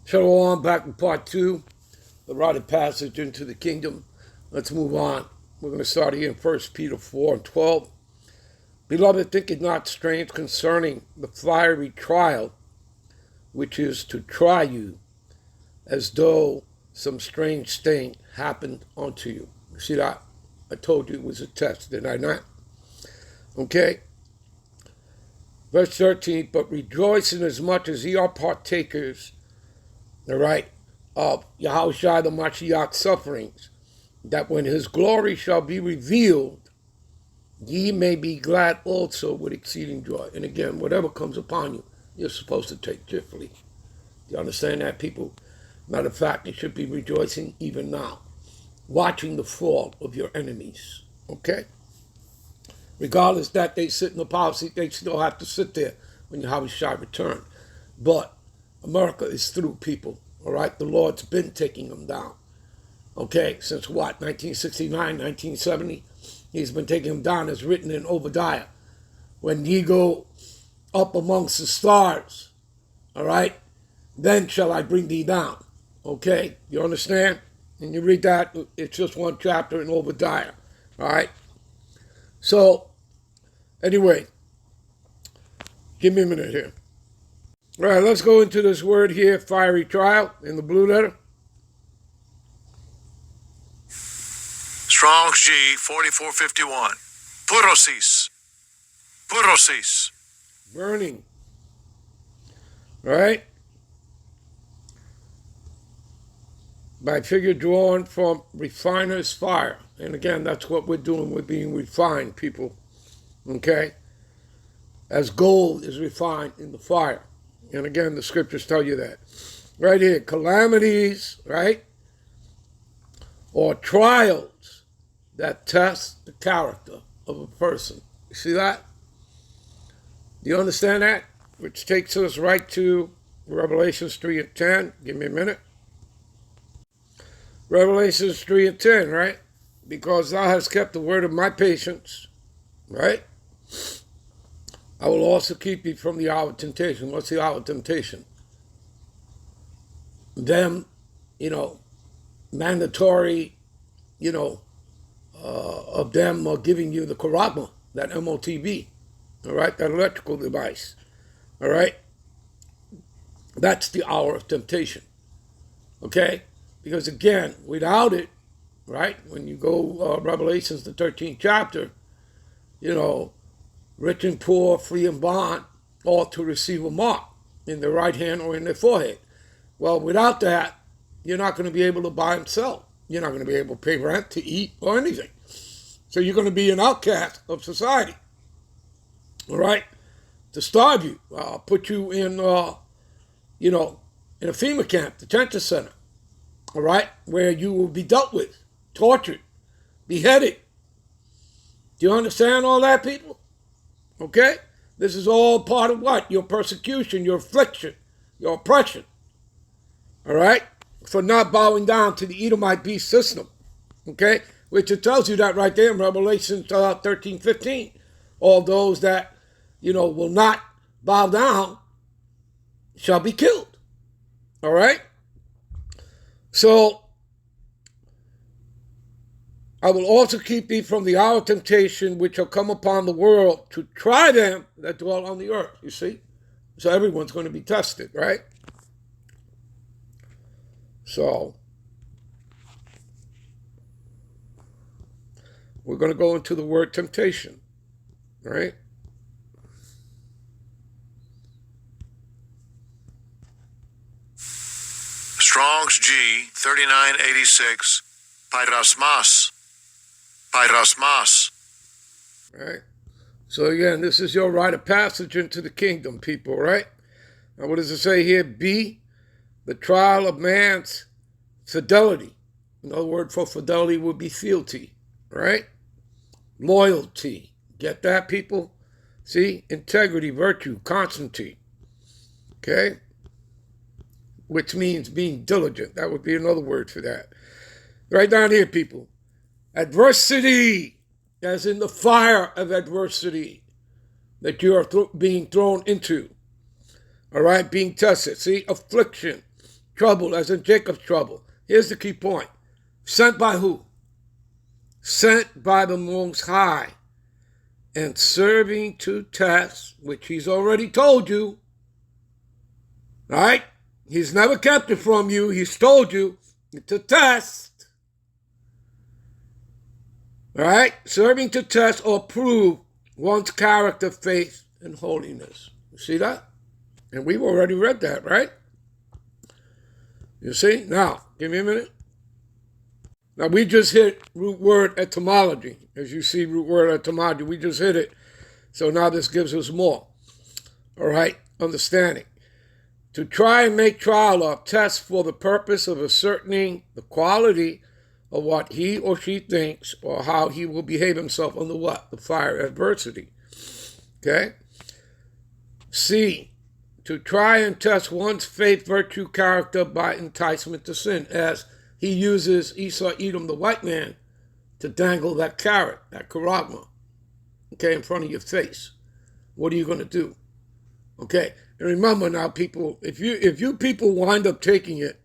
Shalom, back in part 2, the rite of passage into the kingdom. Let's move on. We're going to start here in 1 Peter 4 and 12. Beloved, think it not strange concerning the fiery trial, which is to try you, as though some strange thing happened unto you. See that? I told you it was a test, did I not? Okay. Verse 13, but rejoice inasmuch as ye are partakers, all right, of Yahushua the Mashiach's sufferings, that when his glory shall be revealed, ye may be glad also with exceeding joy. And again, whatever comes upon you, you're supposed to take cheerfully. Do you understand that, people? Matter of fact, you should be rejoicing even now, watching the fall of your enemies, okay? Regardless that they sit in the power seat, they still have to sit there when Yahushua return. But America is through, people, all right? The Lord's been taking them down, okay? Since what, 1969, 1970? He's been taking them down, as written in Obadiah. When ye go up amongst the stars, all right, then shall I bring thee down, okay? You understand? And you read that, it's just one chapter in Obadiah, all right? So, anyway, give me a minute here. All right, let's go into this word here, fiery trial, in the blue letter. Strong's G 4451. Purosis. Purosis. Burning. All right? By figure drawn from refiner's fire. And again, that's what we're doing. We're being refined, people. Okay? As gold is refined in the fire. And again, the scriptures tell you that. Right here, calamities, right? Or trials that test the character of a person. You see that? Do you understand that? Which takes us right to Revelations 3 and 10. Give me a minute. Revelations 3 and 10, right? Because thou hast kept the word of my patience, right? I will also keep thee from the hour of temptation. What's the hour of temptation? Them, mandatory, of them giving you the Karagma, that MOTB, all right, that electrical device, all right? That's the hour of temptation, okay? Because again, without it, right, when you go Revelations, the 13th chapter, rich and poor, free and bond, all to receive a mark in their right hand or in their forehead. Well, without that, you're not going to be able to buy and sell. You're not going to be able to pay rent, to eat, or anything. So you're going to be an outcast of society, all right? To starve you, put you in, in a FEMA camp, detention center, all right, where you will be dealt with, tortured, beheaded. Do you understand all that, people? Okay? This is all part of what? Your persecution, your affliction, your oppression. All right? For not bowing down to the Edomite beast system. Okay? Which it tells you that right there in Revelation 13:15. All those that, will not bow down shall be killed. All right? So, I will also keep thee from the hour of temptation which shall come upon the world to try them that dwell on the earth. You see? So everyone's going to be tested, right? So, we're going to go into the word temptation, right? Strong's G 3986. Pyrasmas. Pyrasmas. Right? So again, this is your rite of passage into the kingdom, people, right? Now what does it say here? B, the trial of man's fidelity. Another word for fidelity would be fealty, right? Loyalty. Get that, people? See? Integrity, virtue, constancy. Okay? Which means being diligent. That would be another word for that. Right down here, people. Adversity, as in the fire of adversity that you are being thrown into. All right? Being tested. See? Affliction. Trouble, as in Jacob's trouble. Here's the key point. Sent by who? Sent by the Most High. And serving to test, which he's already told you. Right? He's never kept it from you. He's told you to test. Right? Serving to test or prove one's character, faith, and holiness. You see that? And we've already read that, right? You see? Now, give me a minute. Now, we just hit root word etymology. As you see, root word etymology, we just hit it. So now this gives us more. All right? Understanding. To try and make trial of, test for the purpose of ascertaining the quality of what he or she thinks or how he will behave himself under what? The fire of adversity. Okay? C. To try and test one's faith, virtue, character by enticement to sin, as he uses Esau, Edom, the white man, to dangle that carrot, that charagma, okay, in front of your face. What are you going to do? Okay, and remember now, people, if you people wind up taking it,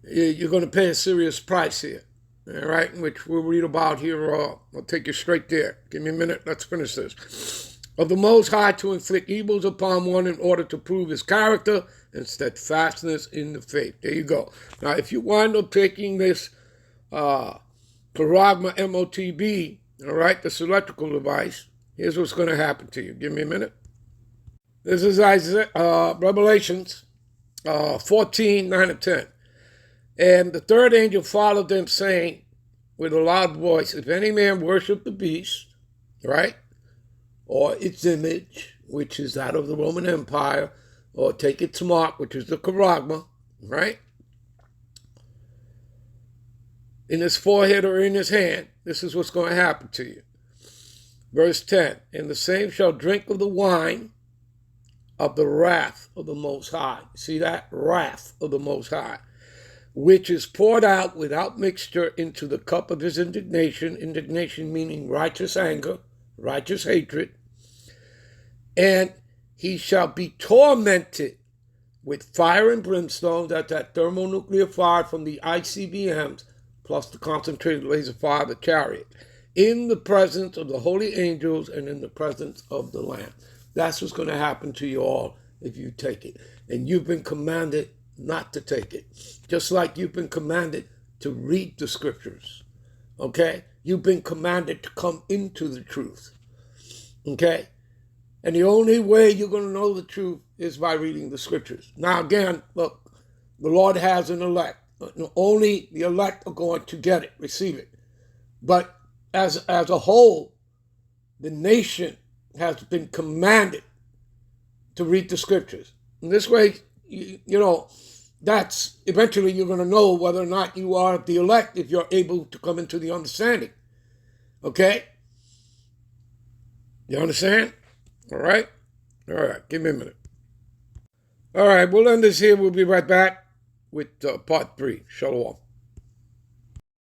you're going to pay a serious price here, all right, which we'll read about here. I'll take you straight there. Give me a minute. Let's finish this. Of the Most High to inflict evils upon one in order to prove his character and steadfastness in the faith. There you go. Now, if you wind up taking this Paragma MOTB, all right, this electrical device, here's what's going to happen to you. Give me a minute. This is Revelations 14, 9 and 10. And the third angel followed them, saying with a loud voice, if any man worship the beast, right, or its image, which is that of the Roman Empire, or take its mark, which is the charagma, right, in his forehead or in his hand, this is what's going to happen to you. Verse 10, and the same shall drink of the wine of the wrath of the Most High. See that? Wrath of the Most High, which is poured out without mixture into the cup of his indignation, indignation meaning righteous anger, righteous hatred, and he shall be tormented with fire and brimstone, that's that thermonuclear fire from the ICBMs, plus the concentrated laser fire of the chariot, in the presence of the holy angels and in the presence of the Lamb. That's what's going to happen to you all if you take it. And you've been commanded not to take it. Just like you've been commanded to read the scriptures. Okay? You've been commanded to come into the truth. Okay? And the only way you're going to know the truth is by reading the scriptures. Now again, look, the Lord has an elect. Only the elect are going to get it, receive it. But as a whole, the nation has been commanded to read the scriptures. In this way, you know, that's eventually you're going to know whether or not you are the elect if you're able to come into the understanding. Okay? You understand? All right? All right, give me a minute. All right, we'll end this here. We'll be right back with part 3. Shalom.